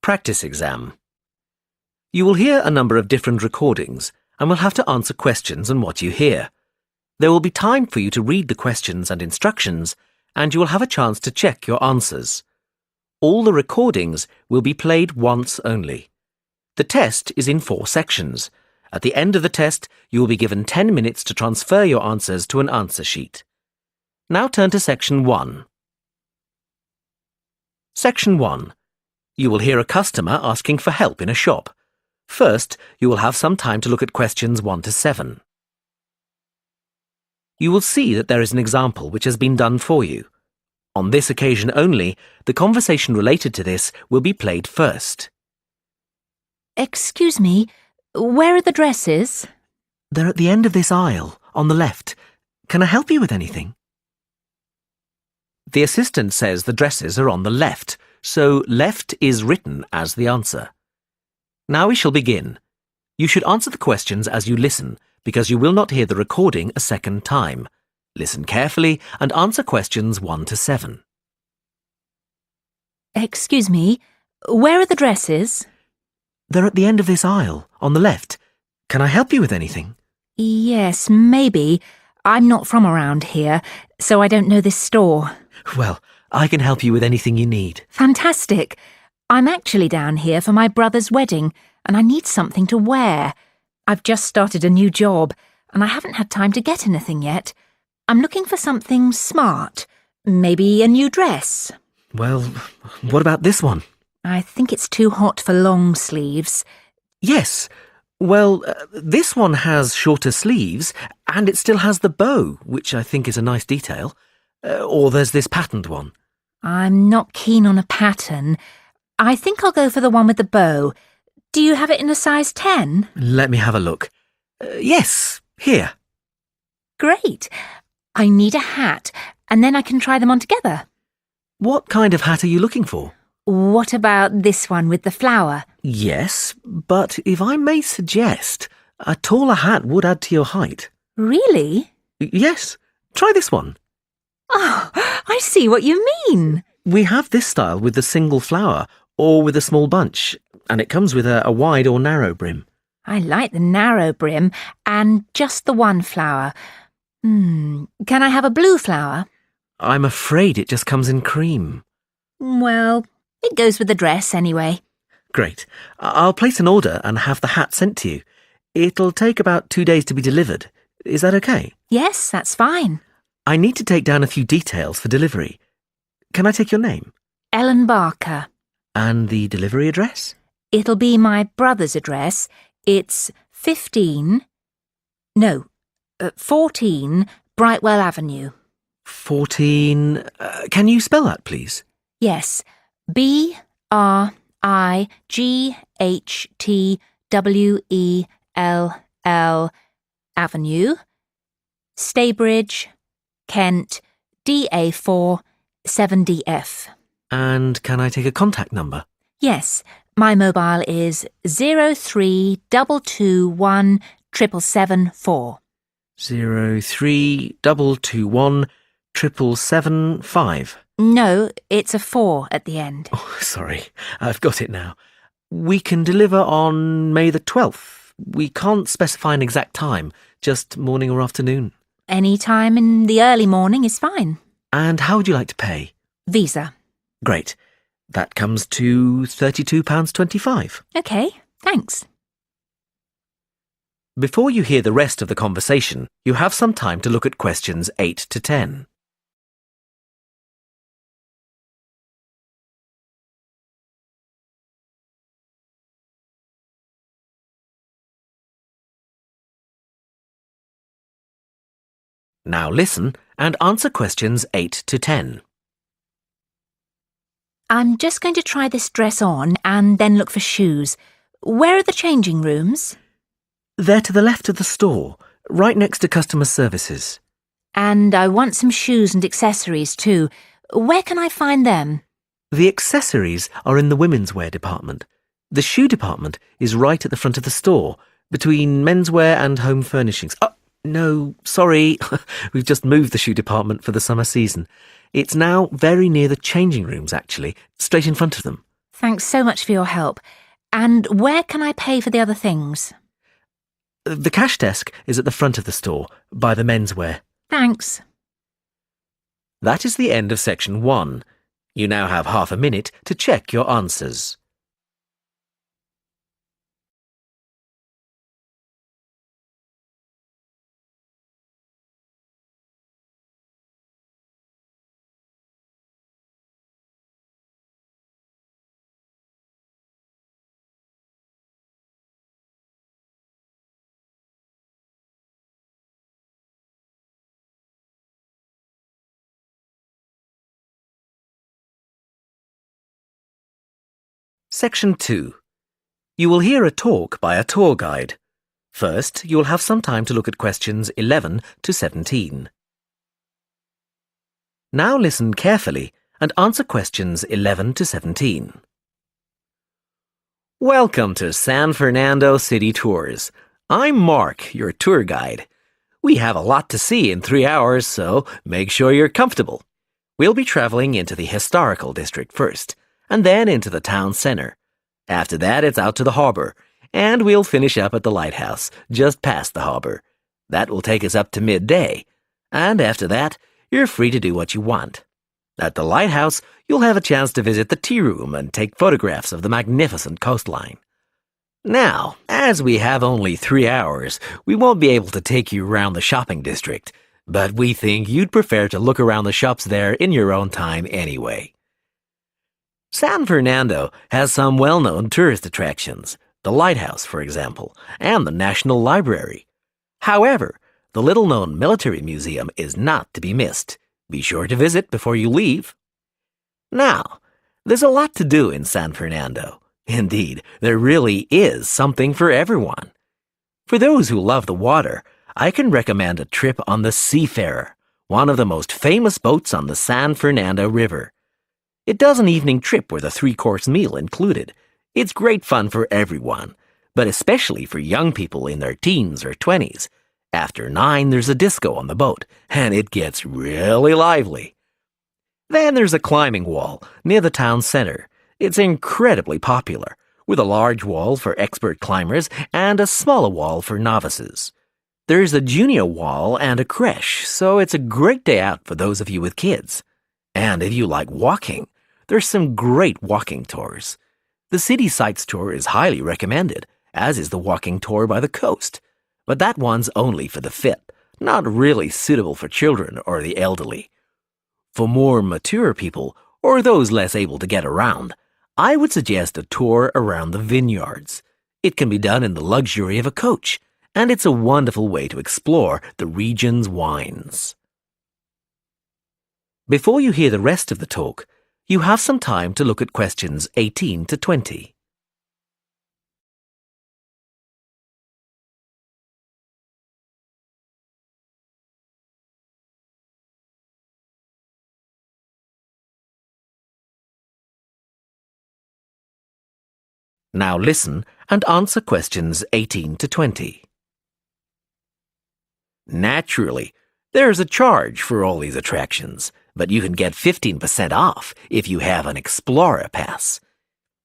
Practice exam. You will hear a number of different recordings and will have to answer questions on what you hear. There will be time for you to read the questions and instructions, and you will have a chance to check your answers. All the recordings will be played once only. The test is in 4 sections. At the end of the test, you will be given 10 minutes to transfer your answers to an answer sheet. Now turn to Section 1. Section 1. You will hear a customer asking for help in a shop. First, you will have some time to look at questions 1 to 7. You will see that there is an example which has been done for you. On this occasion only, the conversation related to this will be played first. Excuse me, where are the dresses? They're at the end of this aisle, on the left. Can I help you with anything? The assistant says the dresses are on the left, so left is written as the answer. Now we shall begin. You should answer the questions as you listen, because you will not hear the recording a second time. Listen carefully and answer questions 1 to 7. Excuse me, where are the dresses? They're at the end of this aisle, on the left. Can I help you with anything? Yes, maybe. I'm not from around here, so I don't know this store. Well, I can help you with anything you need. Fantastic. I'm actually down here for my brother's wedding, and I need something to wear. I've just started a new job, and I haven't had time to get anything yet. I'm looking for something smart. Maybe a new dress. Well, what about this one? I think it's too hot for long sleeves. Yes. Well, this one has shorter sleeves, and it still has the bow, which I think is a nice detail. Or there's this patterned one. I'm not keen on a pattern. I think I'll go for the one with the bow. Do you have it in a size 10? Let me have a look. Yes, here. Great. I need a hat, and then I can try them on together. What kind of hat are you looking for? What about this one with the flower? Yes, but if I may suggest, a taller hat would add to your height. Really? Yes, try this one. Oh, I see what you mean. We have this style with the single flower or with a small bunch, and it comes with a wide or narrow brim. I like the narrow brim and just the one flower. Can I have a blue flower? I'm afraid it just comes in cream. Well, it goes with the dress anyway. Great. I'll place an order and have the hat sent to you. It'll take about 2 days to be delivered. Is that okay? Yes, that's fine. I need to take down a few details for delivery. Can I take your name? Ellen Barker. And the delivery address? It'll be my brother's address. It's 14 Brightwell Avenue. 14... can you spell that, please? Yes. BRIGHTWELL Avenue, Staybridge, Kent, DA4 7DF. And can I take a contact number? Yes, my mobile is 03221 7774. 03221 7775. No, it's a 4 at the end. Oh, sorry, I've got it now. We can deliver on May the 12th. We can't specify an exact time, just morning or afternoon. Any time in the early morning is fine. And how would you like to pay? Visa. Great. That comes to £32.25. OK, thanks. Before you hear the rest of the conversation, you have some time to look at questions 8 to 10. Now listen and answer questions 8 to 10. I'm just going to try this dress on and then look for shoes. Where are the changing rooms? They're to the left of the store, right next to customer services. And I want some shoes and accessories too. Where can I find them? The accessories are in the women's wear department. The shoe department is right at the front of the store, between menswear and home furnishings. Oh, no, sorry. We've just moved the shoe department for the summer season. It's now very near the changing rooms, actually, straight in front of them. Thanks so much for your help. And where can I pay for the other things? The cash desk is at the front of the store, by the menswear. Thanks. That is the end of section 1. You now have half a minute to check your answers. Section 2. You will hear a talk by a tour guide. First, you will have some time to look at questions 11 to 17. Now listen carefully and answer questions 11 to 17. Welcome to San Fernando City Tours. I'm Mark, your tour guide. We have a lot to see in 3 hours, so make sure you're comfortable. We'll be traveling into the historical district first, and then into the town center. After that, it's out to the harbor, and we'll finish up at the lighthouse, just past the harbor. That will take us up to midday, and after that, you're free to do what you want. At the lighthouse, you'll have a chance to visit the tea room and take photographs of the magnificent coastline. Now, as we have only 3 hours, we won't be able to take you around the shopping district, but we think you'd prefer to look around the shops there in your own time anyway. San Fernando has some well-known tourist attractions, the lighthouse, for example, and the National Library. However, the little-known military museum is not to be missed. Be sure to visit before you leave. Now, there's a lot to do in San Fernando. Indeed, there really is something for everyone. For those who love the water, I can recommend a trip on the Seafarer, one of the most famous boats on the San Fernando River. It does an evening trip with a 3-course meal included. It's great fun for everyone, but especially for young people in their teens or 20s. After 9, there's a disco on the boat, and it gets really lively. Then there's a climbing wall near the town center. It's incredibly popular, with a large wall for expert climbers and a smaller wall for novices. There's a junior wall and a creche, so it's a great day out for those of you with kids. And if you like walking, there's some great walking tours. The City Sights tour is highly recommended, as is the walking tour by the coast. But that one's only for the fit, not really suitable for children or the elderly. For more mature people, or those less able to get around, I would suggest a tour around the vineyards. It can be done in the luxury of a coach, and it's a wonderful way to explore the region's wines. Before you hear the rest of the talk, you have some time to look at questions 18 to 20. Now listen and answer questions 18 to 20. Naturally, there's a charge for all these attractions, but you can get 15% off if you have an Explorer Pass.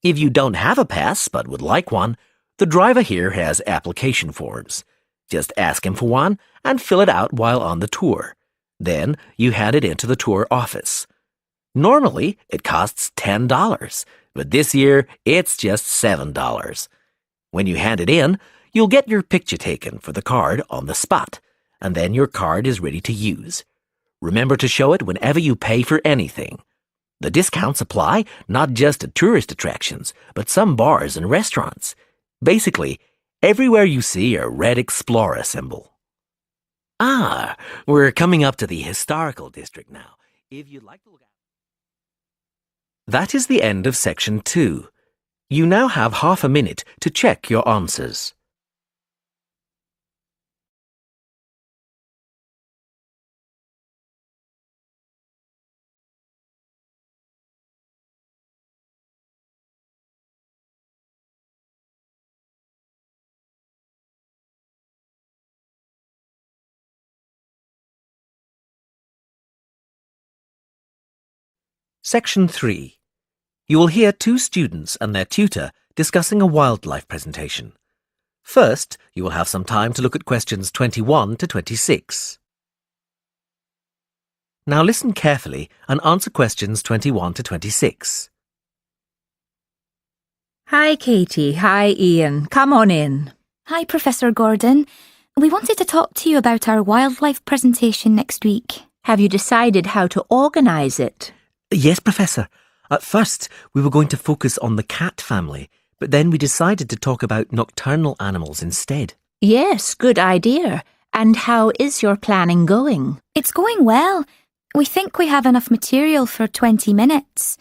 If you don't have a pass but would like one, the driver here has application forms. Just ask him for one and fill it out while on the tour. Then you hand it into the tour office. Normally, it costs $10, but this year it's just $7. When you hand it in, you'll get your picture taken for the card on the spot, and then your card is ready to use. Remember to show it whenever you pay for anything. The discounts apply not just to tourist attractions, but some bars and restaurants. Basically, everywhere you see a red Explorer symbol. We're coming up to the historical district now. If you'd like to look at... That is the end of section 2. You now have half a minute to check your answers. Section 3. You will hear two students and their tutor discussing a wildlife presentation. First, you will have some time to look at questions 21 to 26. Now listen carefully and answer questions 21 to 26. Hi, Katie. Hi, Ian. Come on in. Hi, Professor Gordon. We wanted to talk to you about our wildlife presentation next week. Have you decided how to organise it? Yes, Professor. At first, we were going to focus on the cat family, but then we decided to talk about nocturnal animals instead. Yes, good idea. And how is your planning going? It's going well. We think we have enough material for 20 minutes.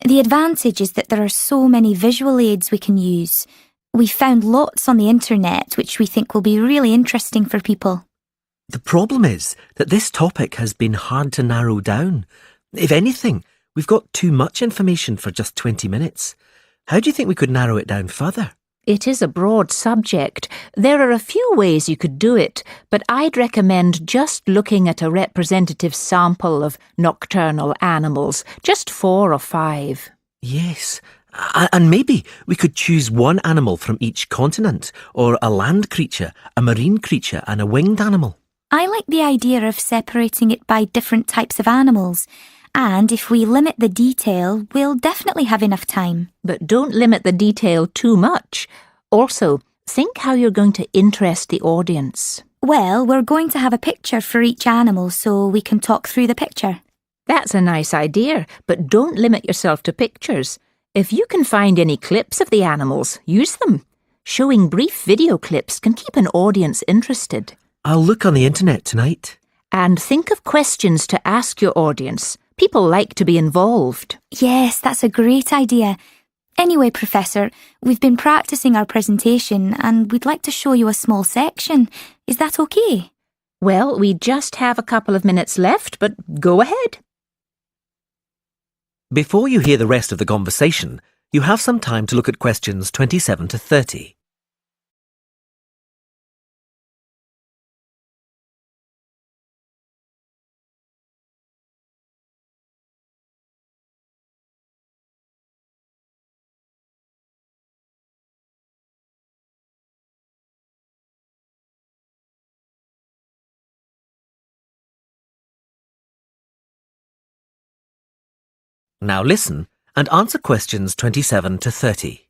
The advantage is that there are so many visual aids we can use. We found lots on the internet which we think will be really interesting for people. The problem is that this topic has been hard to narrow down. If anything, we've got too much information for just 20 minutes. How do you think we could narrow it down further? It is a broad subject. There are a few ways you could do it, but I'd recommend just looking at a representative sample of nocturnal animals, just 4 or 5. Yes, and maybe we could choose one animal from each continent, or a land creature, a marine creature and a winged animal. I like the idea of separating it by different types of animals. And if we limit the detail, we'll definitely have enough time. But don't limit the detail too much. Also, think how you're going to interest the audience. Well, we're going to have a picture for each animal so we can talk through the picture. That's a nice idea, but don't limit yourself to pictures. If you can find any clips of the animals, use them. Showing brief video clips can keep an audience interested. I'll look on the internet tonight. And think of questions to ask your audience. People like to be involved. Yes, that's a great idea. Anyway, Professor, we've been practicing our presentation and we'd like to show you a small section. Is that okay? Well, we just have a couple of minutes left, but go ahead. Before you hear the rest of the conversation, you have some time to look at questions 27 to 30. Now listen and answer questions 27 to 30.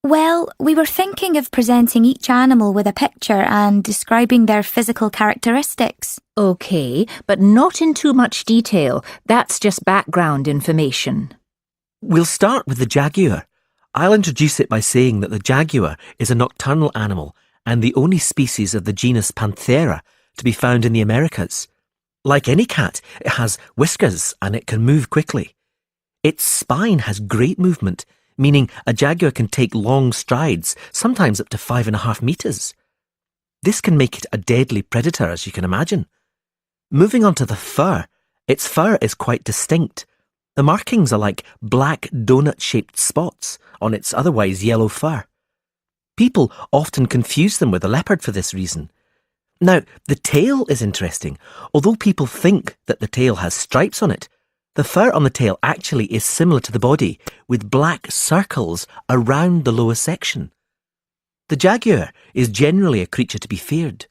Well, we were thinking of presenting each animal with a picture and describing their physical characteristics. Okay, but not in too much detail. That's just background information. We'll start with the jaguar. I'll introduce it by saying that the jaguar is a nocturnal animal and the only species of the genus Panthera to be found in the Americas. Like any cat, it has whiskers and it can move quickly. Its spine has great movement, meaning a jaguar can take long strides, sometimes up to 5.5 meters. This can make it a deadly predator, as you can imagine. Moving on to the fur, its fur is quite distinct. The markings are like black donut-shaped spots on its otherwise yellow fur. People often confuse them with a leopard for this reason. Now, the tail is interesting. Although people think that the tail has stripes on it, the fur on the tail actually is similar to the body, with black circles around the lower section. The jaguar is generally a creature to be feared.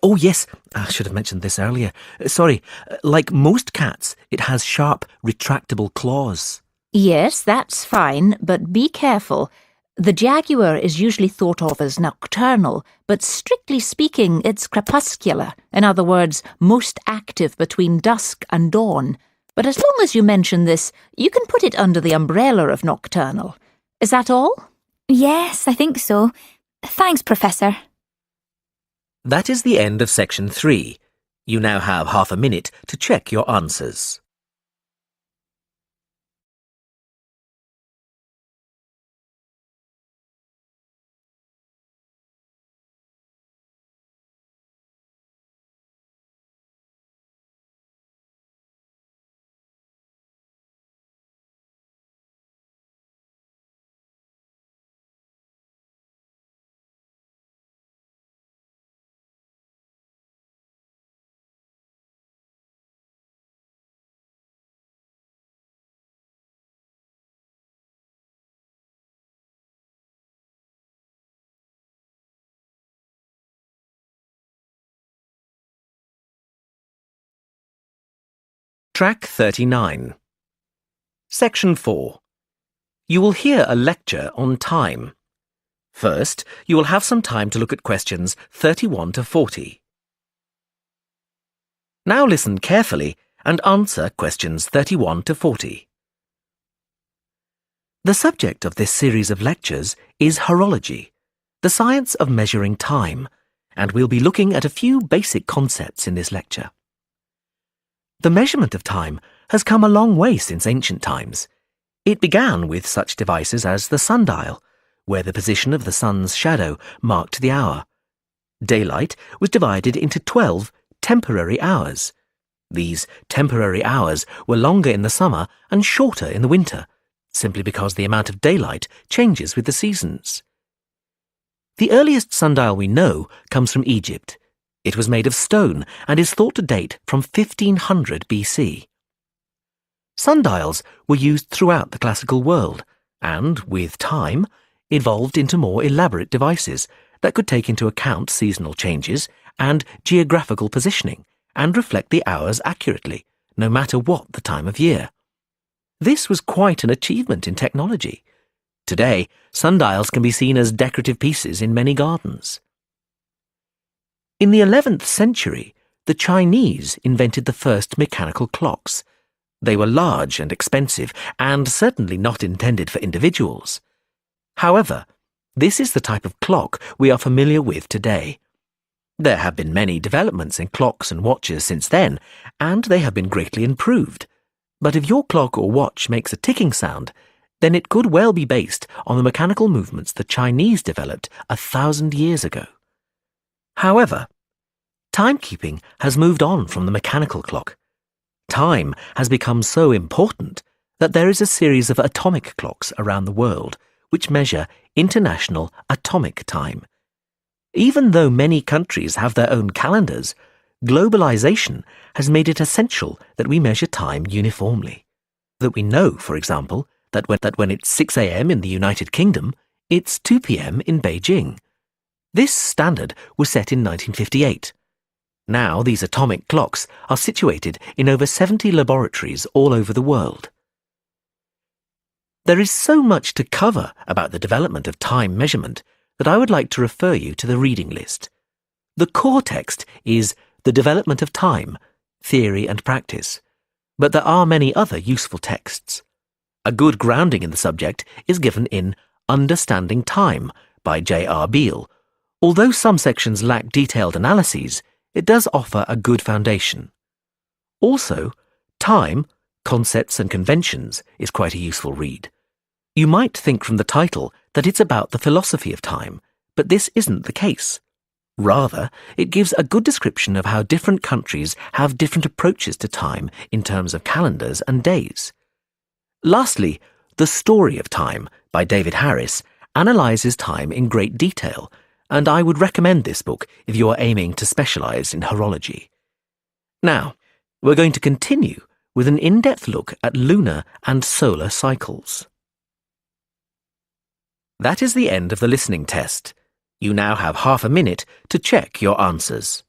Oh yes, I should have mentioned this earlier. Sorry, like most cats, it has sharp, retractable claws. Yes, that's fine, but be careful. The jaguar is usually thought of as nocturnal, but strictly speaking, it's crepuscular. In other words, most active between dusk and dawn. But as long as you mention this, you can put it under the umbrella of nocturnal. Is that all? Yes, I think so. Thanks, Professor. That is the end of section 3. You now have half a minute to check your answers. Track 39. Section 4. You will hear a lecture on time. First, you will have some time to look at questions 31 to 40. Now listen carefully and answer questions 31 to 40. The subject of this series of lectures is horology, the science of measuring time, and we'll be looking at a few basic concepts in this lecture. The measurement of time has come a long way since ancient times. It began with such devices as the sundial, where the position of the sun's shadow marked the hour. Daylight was divided into 12 temporary hours. These temporary hours were longer in the summer and shorter in the winter, simply because the amount of daylight changes with the seasons. The earliest sundial we know comes from Egypt. It was made of stone and is thought to date from 1500 BC. Sundials were used throughout the classical world and, with time, evolved into more elaborate devices that could take into account seasonal changes and geographical positioning and reflect the hours accurately, no matter what the time of year. This was quite an achievement in technology. Today, sundials can be seen as decorative pieces in many gardens. In the 11th century, the Chinese invented the first mechanical clocks. They were large and expensive, and certainly not intended for individuals. However, this is the type of clock we are familiar with today. There have been many developments in clocks and watches since then, and they have been greatly improved. But if your clock or watch makes a ticking sound, then it could well be based on the mechanical movements the Chinese developed 1,000 years ago. However, timekeeping has moved on from the mechanical clock. Time has become so important that there is a series of atomic clocks around the world which measure international atomic time. Even though many countries have their own calendars, globalization has made it essential that we measure time uniformly. That we know, for example, that when it's 6 a.m. in the United Kingdom, it's 2 p.m. in Beijing. This standard was set in 1958. Now these atomic clocks are situated in over 70 laboratories all over the world. There is so much to cover about the development of time measurement that I would like to refer you to the reading list. The core text is The Development of Time, Theory and Practice, but there are many other useful texts. A good grounding in the subject is given in Understanding Time by J.R. Beale. Although some sections lack detailed analyses, it does offer a good foundation. Also, Time, Concepts and Conventions is quite a useful read. You might think from the title that it's about the philosophy of time, but this isn't the case. Rather, it gives a good description of how different countries have different approaches to time in terms of calendars and days. Lastly, The Story of Time by David Harris analyses time in great detail, and I would recommend this book if you are aiming to specialize in horology. Now, we're going to continue with an in-depth look at lunar and solar cycles. That is the end of the listening test. You now have half a minute to check your answers.